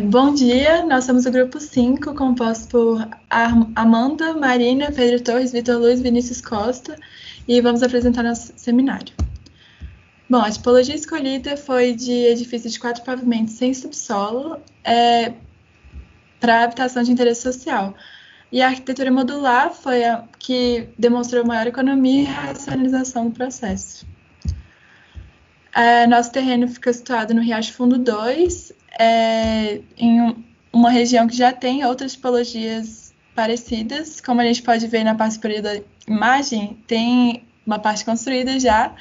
Bom dia, nós somos o grupo 5, composto por Amanda, Marina, Pedro Torres, Vitor Luiz, Vinícius Costa, e vamos apresentar nosso seminário. Bom, a tipologia escolhida foi de edifício de 4 pavimentos sem subsolo para habitação de interesse social. E a arquitetura modular foi a que demonstrou maior economia e racionalização do processo. Nosso terreno fica situado no Riacho Fundo 2, em uma região que já tem outras tipologias parecidas. Como a gente pode ver na parte superior da imagem, tem uma parte construída já,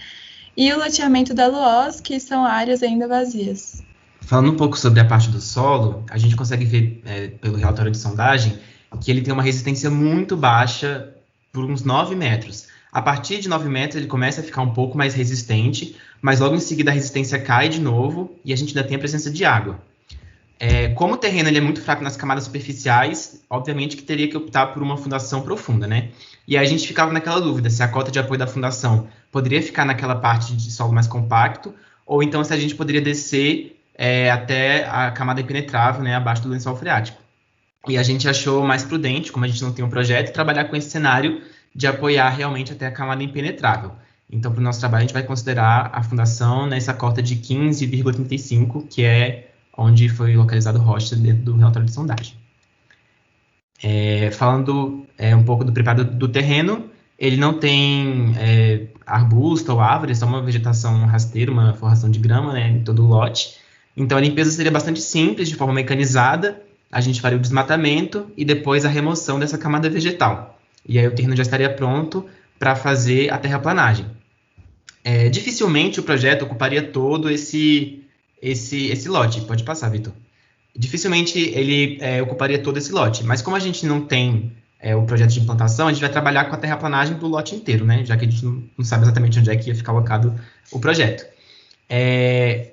e o loteamento da Luoz, que são áreas ainda vazias. Falando um pouco sobre a parte do solo, a gente consegue ver pelo relatório de sondagem que ele tem uma resistência muito baixa por uns 9 metros. A partir de 9 metros ele começa a ficar um pouco mais resistente, mas logo em seguida a resistência cai de novo e a gente ainda tem a presença de água. Como o terreno ele é muito fraco nas camadas superficiais, obviamente que teria que optar por uma fundação profunda, né? E aí a gente ficava naquela dúvida se a cota de apoio da fundação poderia ficar naquela parte de solo mais compacto, ou então se a gente poderia descer até a camada impenetrável, né, abaixo do lençol freático. E a gente achou mais prudente, como a gente não tem um projeto, trabalhar com esse cenário de apoiar realmente até a camada impenetrável. Então, para o nosso trabalho, a gente vai considerar a fundação nessa cota de 15,35, que é onde foi localizado o rocha dentro do relatório de sondagem. Falando um pouco do preparo do terreno, ele não tem arbusto ou árvore, é só uma vegetação rasteira, uma forração de grama, né, em todo o lote. Então, a limpeza seria bastante simples, de forma mecanizada. A gente faria o desmatamento e depois a remoção dessa camada vegetal. E aí o terreno já estaria pronto para fazer a terraplanagem. Dificilmente o projeto ocuparia todo esse lote. Pode passar, Vitor. Dificilmente ele ocuparia todo esse lote. Mas como a gente não tem o projeto de implantação, a gente vai trabalhar com a terraplanagem do lote inteiro, né? Já que a gente não sabe exatamente onde é que ia ficar alocado o projeto.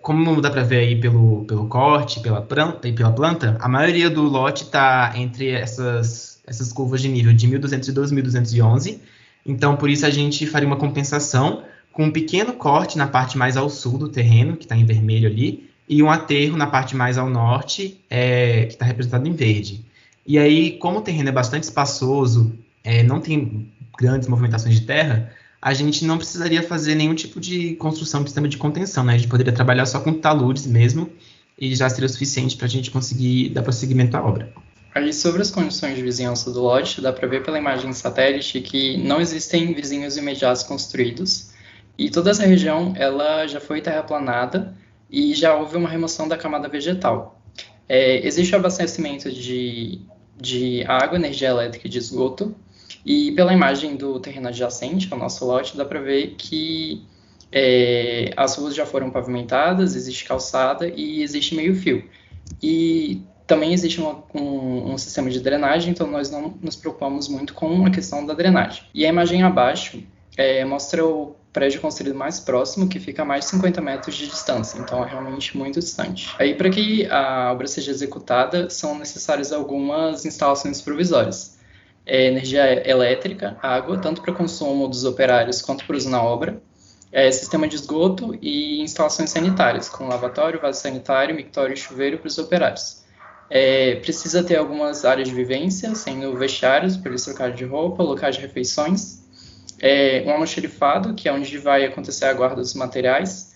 Como dá para ver aí pelo corte, pela planta, a maioria do lote está entre essas curvas de nível de 1.212 e 1.211. Então, por isso, a gente faria uma compensação com um pequeno corte na parte mais ao sul do terreno, que está em vermelho ali, e um aterro na parte mais ao norte, que está representado em verde. E aí, como o terreno é bastante espaçoso, não tem grandes movimentações de terra, a gente não precisaria fazer nenhum tipo de construção de sistema de contenção, né? A gente poderia trabalhar só com taludes mesmo, e já seria o suficiente para a gente conseguir dar prosseguimento à obra. Aí, sobre as condições de vizinhança do lote, dá para ver pela imagem satélite que não existem vizinhos imediatos construídos, e toda essa região ela já foi terraplanada e já houve uma remoção da camada vegetal. Existe o abastecimento de água, energia elétrica e de esgoto, e pela imagem do terreno adjacente ao nosso lote, dá para ver que as ruas já foram pavimentadas, existe calçada e existe meio-fio. E também existe um sistema de drenagem, então nós não nos preocupamos muito com a questão da drenagem. E a imagem abaixo mostra o prédio construído mais próximo, que fica a mais de 50 metros de distância, então é realmente muito distante. Aí, para que a obra seja executada, são necessárias algumas instalações provisórias. Energia elétrica, água, tanto para consumo dos operários quanto para uso na obra, sistema de esgoto e instalações sanitárias, com lavatório, vaso sanitário, mictório e chuveiro para os operários. Precisa ter algumas áreas de vivência, sendo vestiários para eles trocarem de roupa, locais de refeições, um almoxarifado, que é onde vai acontecer a guarda dos materiais,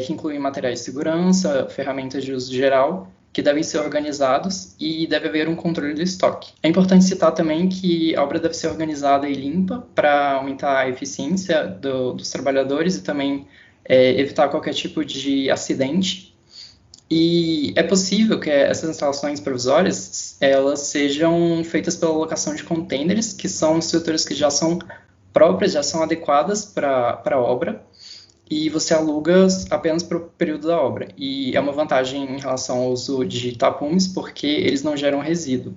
que inclui materiais de segurança, ferramentas de uso geral, que devem ser organizados e deve haver um controle do estoque. É importante citar também que a obra deve ser organizada e limpa para aumentar a eficiência dos trabalhadores e também evitar qualquer tipo de acidente. E é possível que essas instalações provisórias elas sejam feitas pela locação de containers, que são estruturas que já são próprias, já são adequadas para a obra, e você aluga apenas para o período da obra. E é uma vantagem em relação ao uso de tapumes, porque eles não geram resíduo.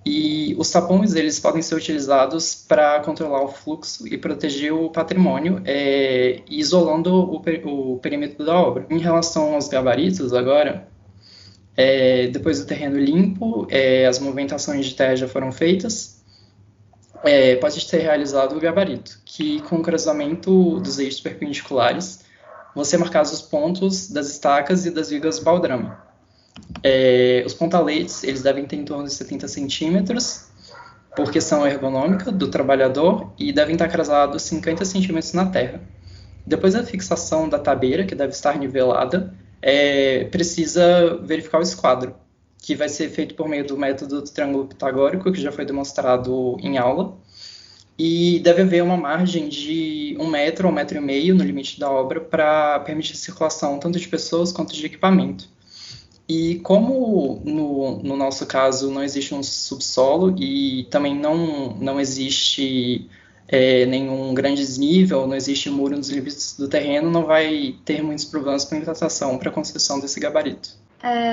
E os tapumes eles podem ser utilizados para controlar o fluxo e proteger o patrimônio, isolando o perímetro da obra. Em relação aos gabaritos, agora, depois do terreno limpo, as movimentações de terra já foram feitas, pode ser realizado o gabarito, que com o cruzamento dos eixos perpendiculares, vão ser marcados os pontos das estacas e das vigas baldrame. Os pontaletes, eles devem ter em torno de 70 centímetros, por questão ergonômica do trabalhador, e devem estar crasados 50 centímetros na terra. Depois da fixação da tabeira, que deve estar nivelada, precisa verificar o esquadro, que vai ser feito por meio do método do triângulo pitagórico, que já foi demonstrado em aula, e deve haver uma margem de 1 metro ou 1,5 metros no limite da obra para permitir a circulação tanto de pessoas quanto de equipamento. E como no nosso caso não existe um subsolo e também não existe nenhum grande desnível, não existe muro nos limites do terreno, não vai ter muitos problemas para implantação, para a construção desse gabarito.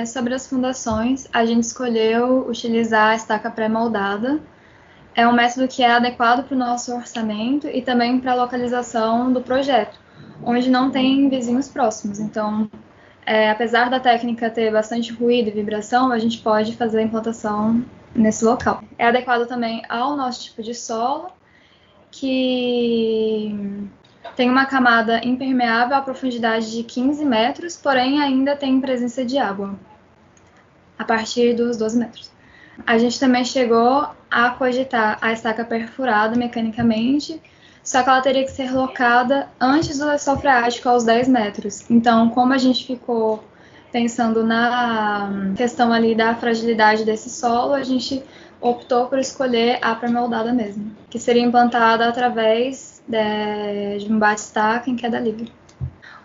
Sobre as fundações, a gente escolheu utilizar a estaca pré-moldada. É um método que é adequado para o nosso orçamento e também para a localização do projeto, onde não tem vizinhos próximos. Então, apesar da técnica ter bastante ruído e vibração, a gente pode fazer a implantação nesse local. É adequado também ao nosso tipo de solo, que tem uma camada impermeável à profundidade de 15 metros, porém ainda tem presença de água, a partir dos 12 metros. A gente também chegou a cogitar a estaca perfurada mecanicamente, só que ela teria que ser locada antes do lençol freático aos 10 metros. Então, como a gente ficou pensando na questão ali da fragilidade desse solo, a gente optou por escolher a pré-moldada mesmo, que seria implantada através de um bate-estaca em queda livre.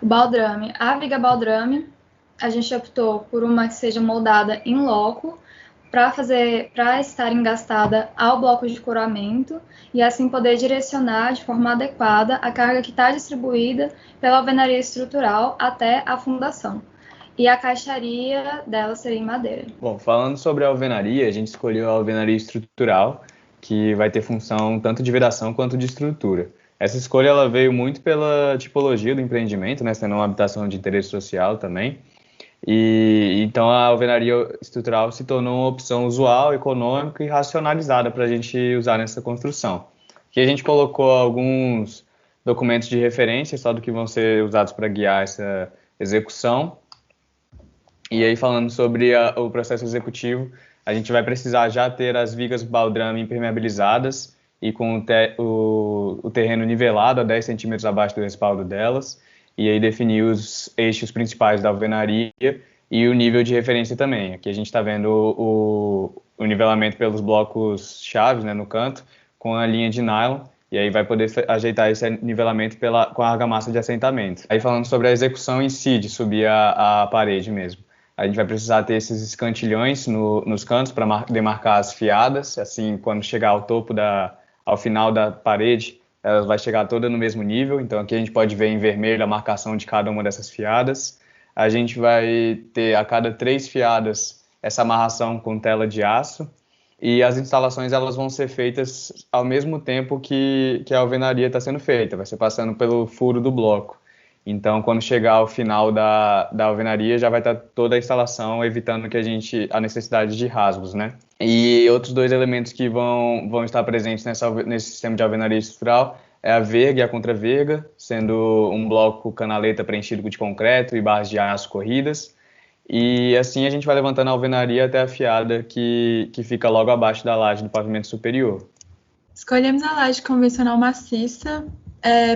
O baldrame. A viga baldrame, a gente optou por uma que seja moldada in loco, para estar engastada ao bloco de coroamento e assim poder direcionar de forma adequada a carga que está distribuída pela alvenaria estrutural até a fundação. E a caixaria dela seria em madeira. Bom, falando sobre a alvenaria, a gente escolheu a alvenaria estrutural, que vai ter função tanto de vedação quanto de estrutura. Essa escolha ela veio muito pela tipologia do empreendimento, né, sendo uma habitação de interesse social também. E então a alvenaria estrutural se tornou uma opção usual, econômica e racionalizada para a gente usar nessa construção. Aqui a gente colocou alguns documentos de referência, só do que vão ser usados para guiar essa execução. E aí, falando sobre o processo executivo, a gente vai precisar já ter as vigas baldrame impermeabilizadas e com o terreno nivelado a 10 centímetros abaixo do respaldo delas, e aí definir os eixos principais da alvenaria e o nível de referência também. Aqui a gente está vendo o nivelamento pelos blocos chaves, né, no canto, com a linha de nylon, e aí vai poder ajeitar esse nivelamento com a argamassa de assentamento. Aí falando sobre a execução em si, de subir a parede mesmo. A gente vai precisar ter esses escantilhões nos cantos para demarcar as fiadas, assim, quando chegar ao final da parede, ela vai chegar toda no mesmo nível. Então aqui a gente pode ver em vermelho a marcação de cada uma dessas fiadas. A gente vai ter a cada 3 fiadas essa amarração com tela de aço, e as instalações elas vão ser feitas ao mesmo tempo que a alvenaria está sendo feita, vai ser passando pelo furo do bloco. Então, quando chegar ao final da alvenaria, já vai estar toda a instalação, evitando a necessidade de rasgos, né? E outros 2 elementos que vão estar presentes nesse sistema de alvenaria estrutural é a verga e a contraverga, sendo um bloco canaleta preenchido de concreto e barras de aço corridas. E assim a gente vai levantando a alvenaria até a fiada que fica logo abaixo da laje do pavimento superior. Escolhemos a laje convencional maciça,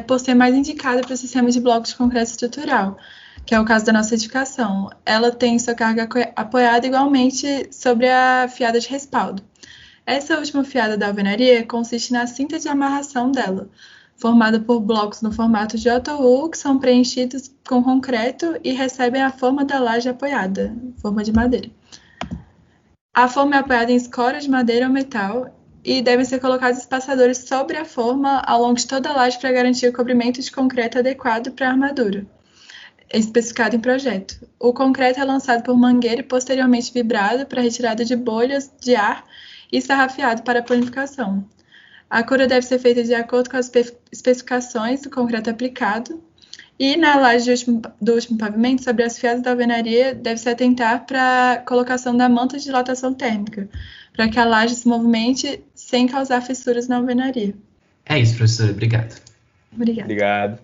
por ser mais indicada para o sistema de blocos de concreto estrutural, que é o caso da nossa edificação. Ela tem sua carga apoiada igualmente sobre a fiada de respaldo. Essa última fiada da alvenaria consiste na cinta de amarração dela, formada por blocos no formato de JU, que são preenchidos com concreto e recebem a forma da laje apoiada, forma de madeira. A forma é apoiada em escora de madeira ou metal, e devem ser colocados espaçadores sobre a forma ao longo de toda a laje para garantir o cobrimento de concreto adequado para a armadura, especificado em projeto. O concreto é lançado por mangueira e posteriormente vibrado para retirada de bolhas de ar e sarrafiado para a planificação. A cura deve ser feita de acordo com as especificações do concreto aplicado, e na laje do último pavimento, sobre as fiadas da alvenaria, deve-se atentar para a colocação da manta de dilatação térmica, para que a laje se movimente sem causar fissuras na alvenaria. É isso, professora. Obrigado. Obrigada. Obrigado.